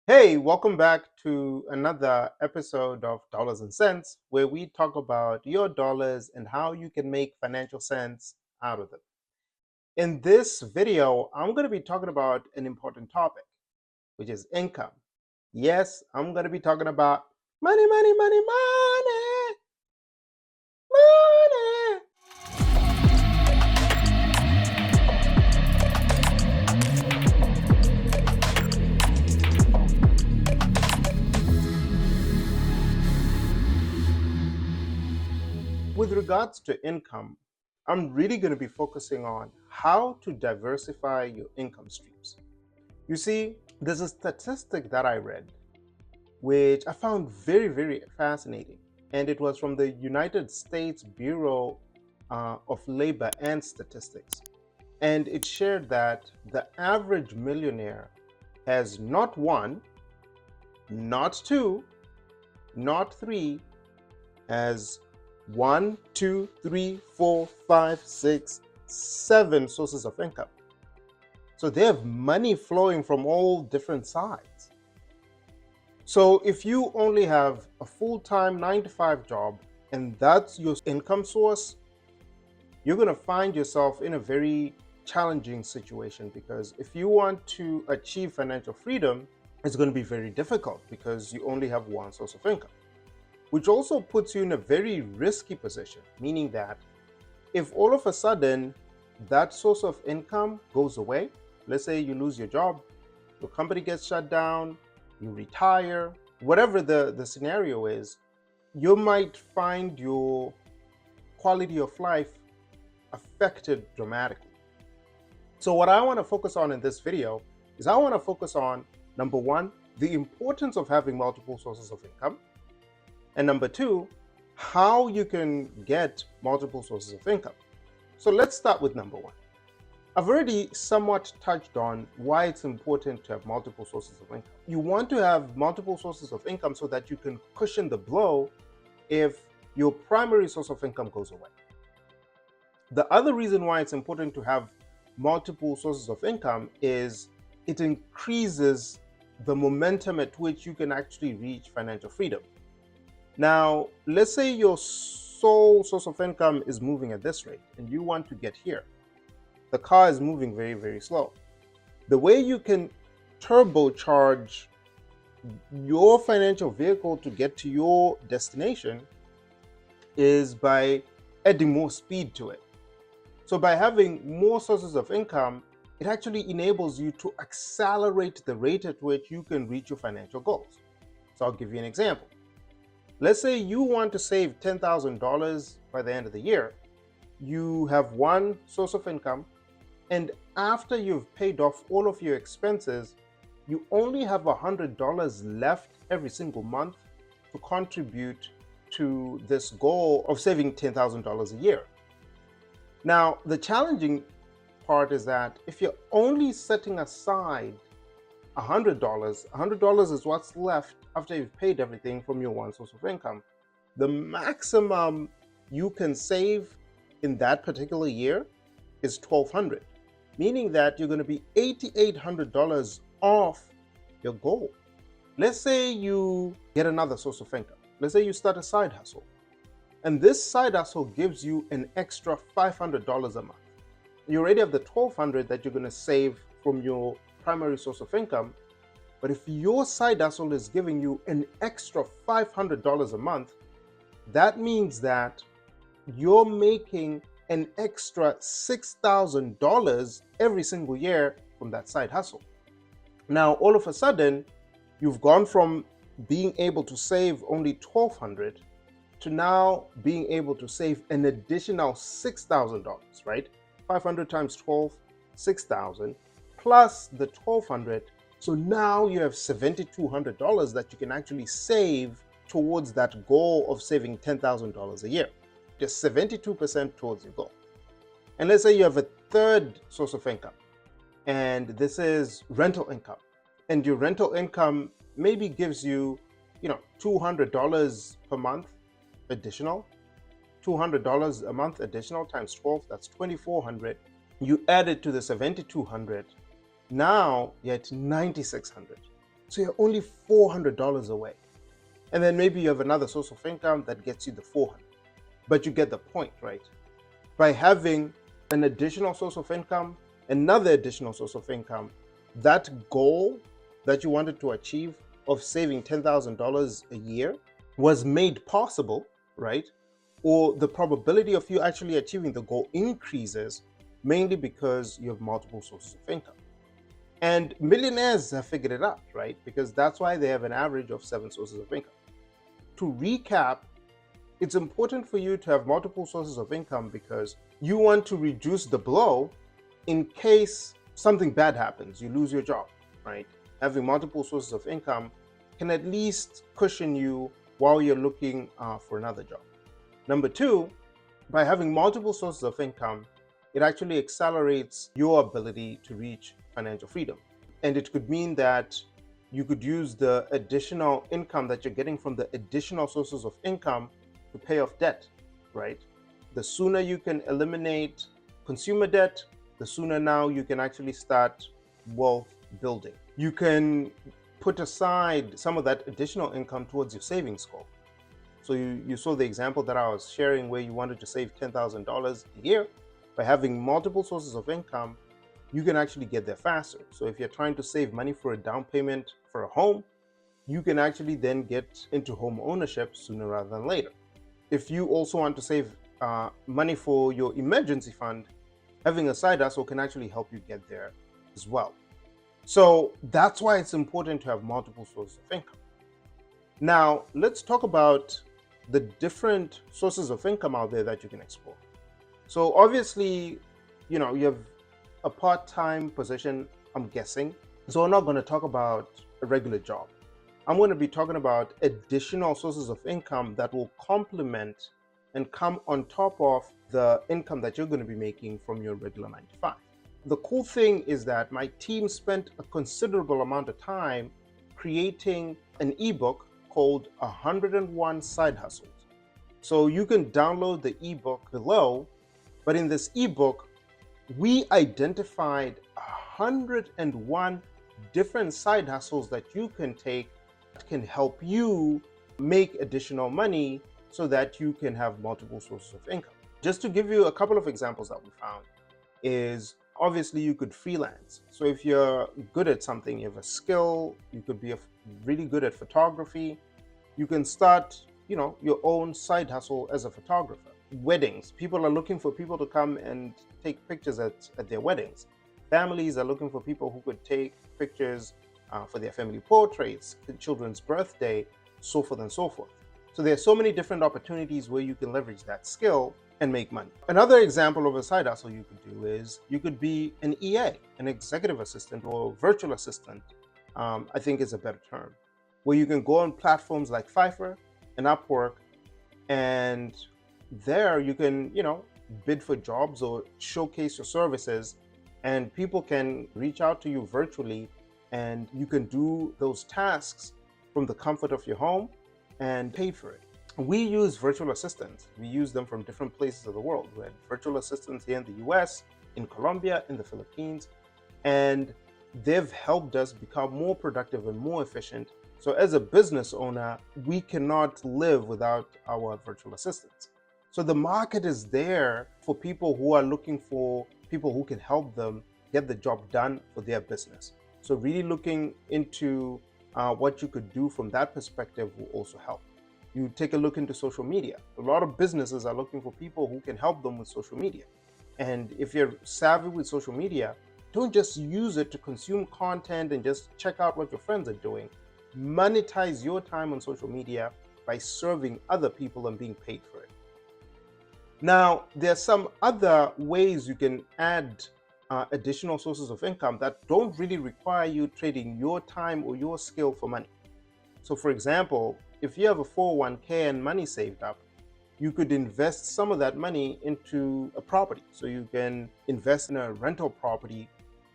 Hey, welcome back to another episode of Dollars and Cents, where we talk about your dollars and how you can make financial sense out of them. In this video, I'm going to be talking about an important topic, which is income. Yes, I'm going to be talking about money, money, money, money, money. With regards to income, I'm really going to be focusing on how to diversify your income streams. You see, there's a statistic that I read which I found very, very fascinating. And it was from the United States Bureau of Labor and Statistics. And it shared that the average millionaire has not one, not two, not three, has one, two, three, four, five, six, seven sources of income. So they have money flowing from all different sides. So if you only have a full-time 9-to-5 job and that's your income source, you're going to find yourself in a very challenging situation, because if you want to achieve financial freedom, it's going to be very difficult because you only have one source of income, which also puts you in a very risky position, meaning that if all of a sudden that source of income goes away, let's say you lose your job, your company gets shut down, you retire, whatever the scenario is, you might find your quality of life affected dramatically. So what I want to focus on in this video is I want to focus on, number one, the importance of having multiple sources of income, and number two, how you can get multiple sources of income. So let's start with number one. I've already somewhat touched on why it's important to have multiple sources of income. You want to have multiple sources of income so that you can cushion the blow if your primary source of income goes away. The other reason why it's important to have multiple sources of income is it increases the momentum at which you can actually reach financial freedom. Now, let's say your sole source of income is moving at this rate and you want to get here. The car is moving very, very slow. The way you can turbocharge your financial vehicle to get to your destination is by adding more speed to it. So by having more sources of income, it actually enables you to accelerate the rate at which you can reach your financial goals. So I'll give you an example. Let's say you want to save $10,000 by the end of the year. You have one source of income, and after you've paid off all of your expenses, you only have $100 left every single month to contribute to this goal of saving $10,000 a year. Now, the challenging part is that if you're only setting aside $100 is what's left after you've paid everything from your one source of income. The maximum you can save in that particular year is $1,200. Meaning that you're going to be $8,800 off your goal. Let's say you get another source of income. Let's say you start a side hustle. And this side hustle gives you an extra $500 a month. You already have the $1,200 that you're going to save from your primary source of income. But if your side hustle is giving you an extra $500 a month, that means that you're making an extra $6,000 every single year from that side hustle. Now, all of a sudden, you've gone from being able to save only $1,200 to now being able to save an additional $6,000, right? 500 times 12, 6,000, plus the $1,200. So now you have $7,200 that you can actually save towards that goal of saving $10,000 a year. Just 72% towards your goal. And let's say you have a third source of income, and this is rental income. And your rental income maybe gives you, $200 per month additional, $200 a month additional times 12, that's $2,400. You add it to the $7,200. Now you're at $9,600. So you're only $400 away. And then maybe you have another source of income that gets you the 400. But you get the point, right? By having an additional source of income, another additional source of income, that goal that you wanted to achieve of saving $10,000 a year was made possible, right? Or the probability of you actually achieving the goal increases mainly because you have multiple sources of income. And millionaires have figured it out, right? Because that's why they have an average of 7 sources of income. To recap, it's important for you to have multiple sources of income because you want to reduce the blow in case something bad happens, you lose your job, right? Having multiple sources of income can at least cushion you while you're looking for another job. Number 2, by having multiple sources of income, it actually accelerates your ability to reach financial freedom. And it could mean that you could use the additional income that you're getting from the additional sources of income to pay off debt, right? The sooner you can eliminate consumer debt, the sooner now you can actually start wealth building. You can put aside some of that additional income towards your savings goal. So you saw the example that I was sharing where you wanted to save $10,000 a year. By having multiple sources of income, you can actually get there faster. So if you're trying to save money for a down payment for a home, you can actually then get into home ownership sooner rather than later. If you also want to save money for your emergency fund, having a side hustle can actually help you get there as well. So that's why it's important to have multiple sources of income. Now, let's talk about the different sources of income out there that you can explore. So obviously, you have a part-time position, I'm guessing. So we're not going to talk about a regular job. I'm going to be talking about additional sources of income that will complement and come on top of the income that you're going to be making from your regular 9 to 5. The cool thing is that my team spent a considerable amount of time creating an ebook called 101 Side Hustles. So you can download the ebook below, but in this ebook, we identified 101 different side hustles that you can take that can help you make additional money so that you can have multiple sources of income. Just to give you a couple of examples that we found is obviously you could freelance. So if you're good at something, you have a skill, you could be really good at photography, you can start, your own side hustle as a photographer. Weddings, people are looking for people to come and take pictures at their weddings. Families are looking for people who could take pictures for their family portraits, children's birthday, so forth and so forth. So there's so many different opportunities where you can leverage that skill and make money. Another example of a side hustle you could do is you could be an EA, an executive assistant or virtual assistant, I think is a better term, where you can go on platforms like Fiverr and Upwork, and there you can, bid for jobs or showcase your services, and people can reach out to you virtually, and you can do those tasks from the comfort of your home and pay for it. We use virtual assistants. We use them from different places of the world. We had virtual assistants here in the US, in Colombia, in the Philippines, and they've helped us become more productive and more efficient. So as a business owner, we cannot live without our virtual assistants. So the market is there for people who are looking for people who can help them get the job done for their business. So really looking into what you could do from that perspective will also help. You take a look into social media. A lot of businesses are looking for people who can help them with social media. And if you're savvy with social media, don't just use it to consume content and just check out what your friends are doing. Monetize your time on social media by serving other people and being paid for it. Now, there are some other ways you can add additional sources of income that don't really require you trading your time or your skill for money. So for example, if you have a 401k and money saved up, you could invest some of that money into a property. So you can invest in a rental property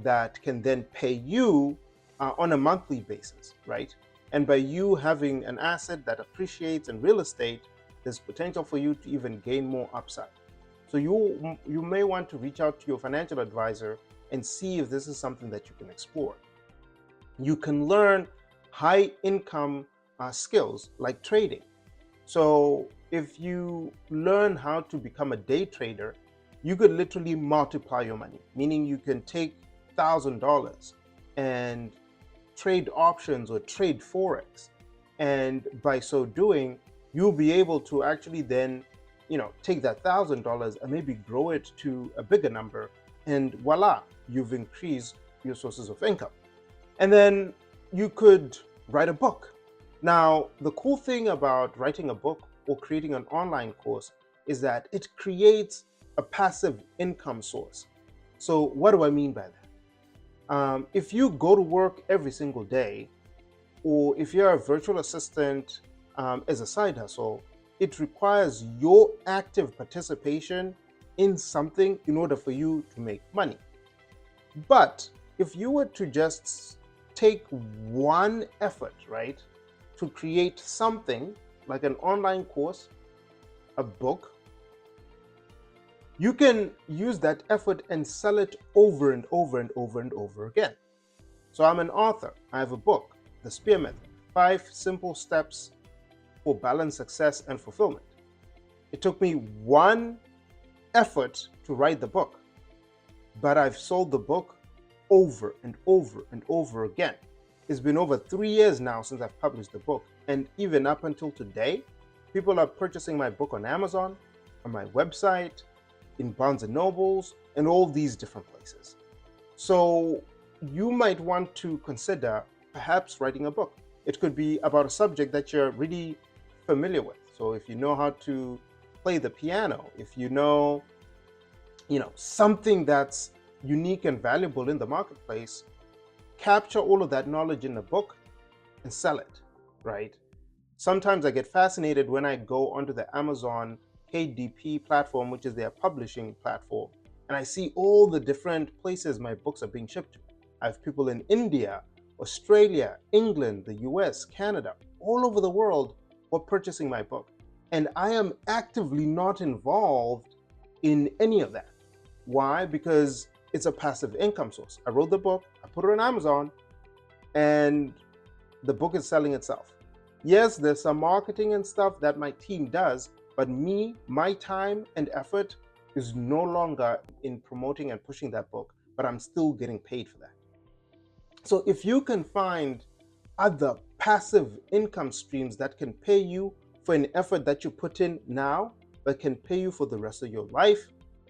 that can then pay you on a monthly basis, right? And by you having an asset that appreciates in real estate, there's potential for you to even gain more upside. So you may want to reach out to your financial advisor and see if this is something that you can explore. You can learn high income skills like trading. So if you learn how to become a day trader, you could literally multiply your money, meaning you can take $1,000 and trade options or trade forex, and by so doing you'll be able to actually then take that $1,000 and maybe grow it to a bigger number, and voila, you've increased your sources of income. And then you could write a book. Now the cool thing about writing a book or creating an online course is that it creates a passive income source. So what do I mean by that? If you go to work every single day, or if you're a virtual assistant as a side hustle, it requires your active participation in something in order for you to make money. But if you were to just take one effort, right, to create something like an online course, a book, you can use that effort and sell it over and over and over and over again. So I'm an author. I have a book, The Spear Method, 5 Simple Steps for Balanced Success and Fulfillment. It took me one effort to write the book, but I've sold the book over and over and over again. It's been over 3 years now since I've published the book, and even up until today, people are purchasing my book on Amazon, on my website, in Barnes and Nobles, and all these different places. So you might want to consider perhaps writing a book. It could be about a subject that you're really familiar with. So if you know how to play the piano, if you know something that's unique and valuable in the marketplace, capture all of that knowledge in a book and sell it, right? Sometimes I get fascinated when I go onto the Amazon KDP platform, which is their publishing platform, and I see all the different places my books are being shipped to. I have people in India, Australia, England, the US, Canada, all over the world who are purchasing my book. And I am actively not involved in any of that. Why? Because it's a passive income source. I wrote the book, I put it on Amazon, and the book is selling itself. Yes, there's some marketing and stuff that my team does, but my time and effort is no longer in promoting and pushing that book, but I'm still getting paid for that. So if you can find other passive income streams that can pay you for an effort that you put in now, but can pay you for the rest of your life,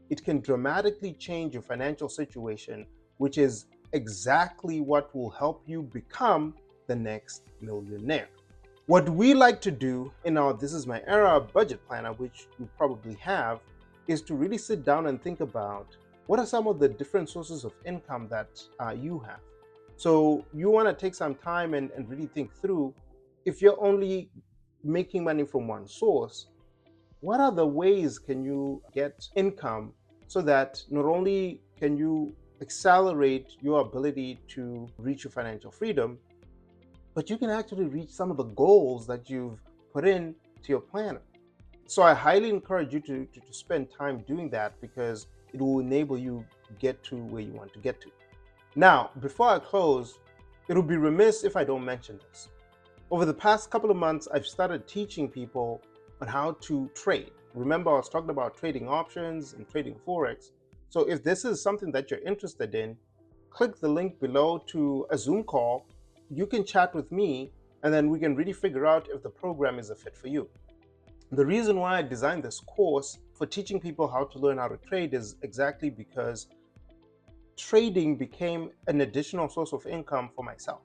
it can dramatically change your financial situation, which is exactly what will help you become the next millionaire. What we like to do in our This Is My Era budget planner, which you probably have, is to really sit down and think about what are some of the different sources of income that you have. So you want to take some time and really think through, if you're only making money from one source, what other ways can you get income so that not only can you accelerate your ability to reach your financial freedom, but you can actually reach some of the goals that you've put in to your planner. So I highly encourage you to spend time doing that, because it will enable you to get to where you want to get to. Now, before I close, it would be remiss if I don't mention this. Over the past couple of months, I've started teaching people on how to trade. Remember, I was talking about trading options and trading forex. So if this is something that you're interested in, click the link below to a Zoom call. You can chat with me, and then we can really figure out if the program is a fit for you. The reason why I designed this course for teaching people how to learn how to trade is exactly because trading became an additional source of income for myself.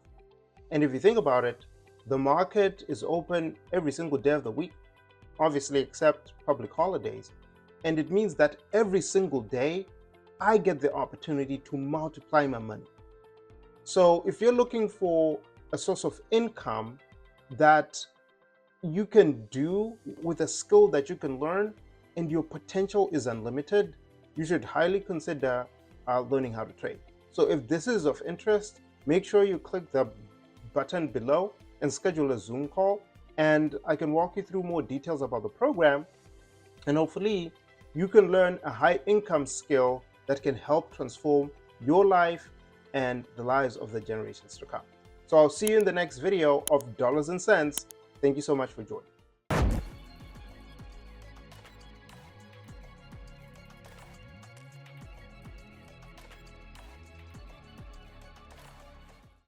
And if you think about it, the market is open every single day of the week, obviously except public holidays. And it means that every single day, I get the opportunity to multiply my money. So if you're looking for a source of income that you can do with a skill that you can learn, and your potential is unlimited, you should highly consider learning how to trade. So if this is of interest, make sure you click the button below and schedule a Zoom call, and I can walk you through more details about the program, and hopefully you can learn a high income skill that can help transform your life and the lives of the generations to come. So I'll see you in the next video of Dollars and Cents. Thank you so much for joining.